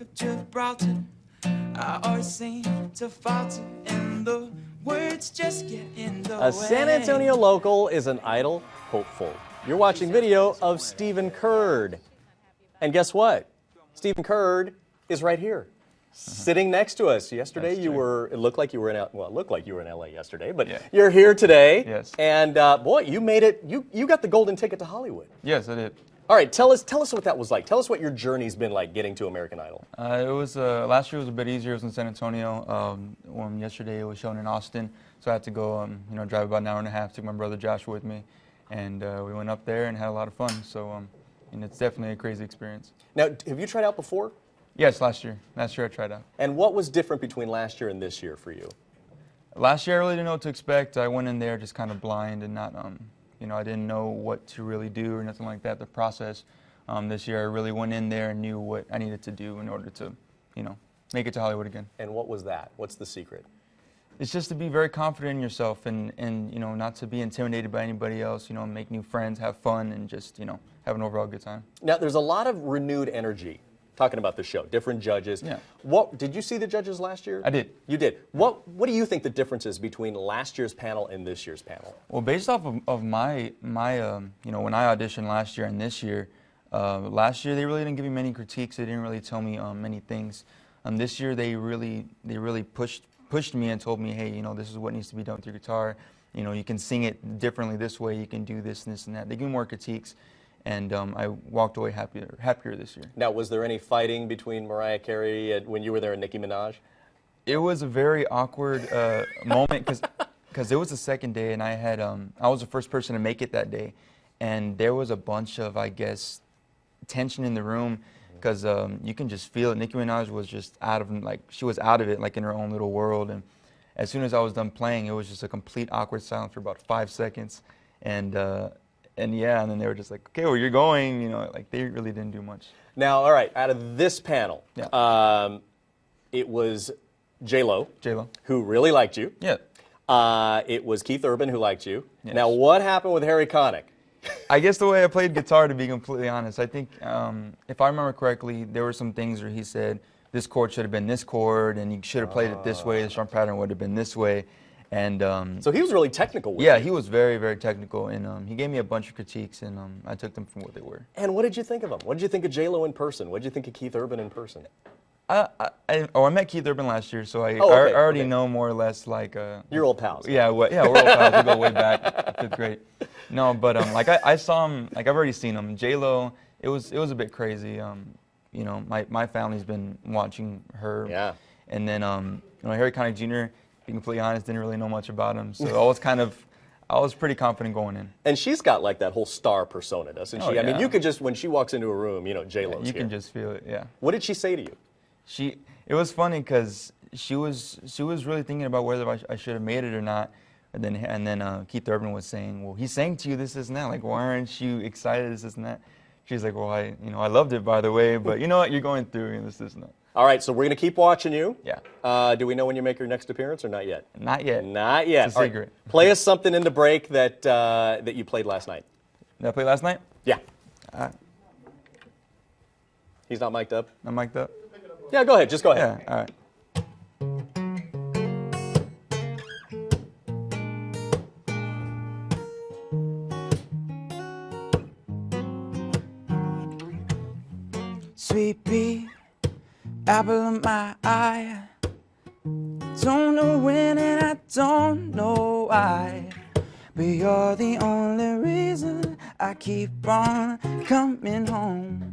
of Gibraltar. I always seem to falter and the words just get in the way. A San Antonio local is an idol hopeful. You're watching video of Stephen Curd. And guess what? Stephen Curd is right here, sitting next to us. Yesterday it looked like you were in LA yesterday, but yeah. You're here today. Yes. And boy, you made it, you got the golden ticket to Hollywood. Yes, I did. All right, tell us what that was like. Tell us what your journey's been like getting to American Idol. It was last year was a bit easier. It was in San Antonio. Yesterday it was shown in Austin, so I had to go, drive about an hour and a half. Took my brother Joshua with me, and we went up there and had a lot of fun. So, it's definitely a crazy experience. Now, have you tried out before? Yes, last year. Last year I tried out. And what was different between last year and this year for you? Last year I really didn't know what to expect. I went in there just kind of blind and not, I didn't know what to really do or nothing like that. The process. This year I really went in there and knew what I needed to do in order to, make it to Hollywood again. And what was that? What's the secret? It's just to be very confident in yourself and not to be intimidated by anybody else, make new friends, have fun, and just, have an overall good time. Now, there's a lot of renewed energy talking about the show, different judges. Yeah. What did you see the judges last year? I did. You did. What do you think the difference is between last year's panel and this year's panel? Well, based off of my when I auditioned last year and this year, last year they really didn't give me many critiques. They didn't really tell me many things. This year they really pushed me and told me, hey, this is what needs to be done with your guitar. You can sing it differently this way. You can do this and this and that. They give me more critiques, and I walked away happier this year. Now, was there any fighting between Mariah Carey when you were there and Nicki Minaj? It was a very awkward moment because it was the second day, and I was the first person to make it that day, and there was a bunch of, I guess, tension in the room. Because you can just feel it. Nicki Minaj was just she was out of it, like in her own little world. And as soon as I was done playing, it was just a complete awkward silence for about 5 seconds. And yeah, and then they were just like, okay, well, you're going, they really didn't do much. Now, all right, out of this panel, yeah. It was J-Lo, J-Lo, who really liked you. Yeah. It was Keith Urban, who liked you. Yes. Now, what happened with Harry Connick? I guess the way I played guitar, to be completely honest, I think if I remember correctly, there were some things where he said this chord should have been this chord, and you should have played it this way. The strum pattern would have been this way, and so he was really technical with yeah, you. he was very, very technical, and he gave me a bunch of critiques, and I took them from what they were. And what did you think of him? What did you think of J-Lo in person? What did you think of Keith Urban in person? I met Keith Urban last year, so I okay, already know more or less like. You're old pals. Yeah, we're old pals. We go way back. Fifth grade. No, but I saw him. I've already seen him. J-Lo, it was a bit crazy. My family's been watching her. Yeah. And then Harry Connick Jr., being completely honest, didn't really know much about him. So I was pretty confident going in. And she's got like that whole star persona, doesn't she? Oh, yeah. I mean, you could just, when she walks into a room, J-Lo's You here. can just feel it. Yeah. What did she say to you? It was funny because she was really thinking about whether I should have made it or not. And then Keith Urban was saying, well, he sang to you this and that. Like, why aren't you excited this and that? She's like, well, I loved it, by the way, but you know what? You're going through this and that. All right, so we're going to keep watching you. Yeah. Do we know when you make your next appearance or not yet? Not yet. Not yet. It's a secret. Right. Play us something in the break that you played last night. Did I play last night? Yeah. All right. He's not mic'd up? I'm mic'd up? Yeah, go ahead. Just go ahead. Yeah, all right. Sweet pea, apple of my eye. Don't know when and I don't know why, but you're the only reason I keep on coming home.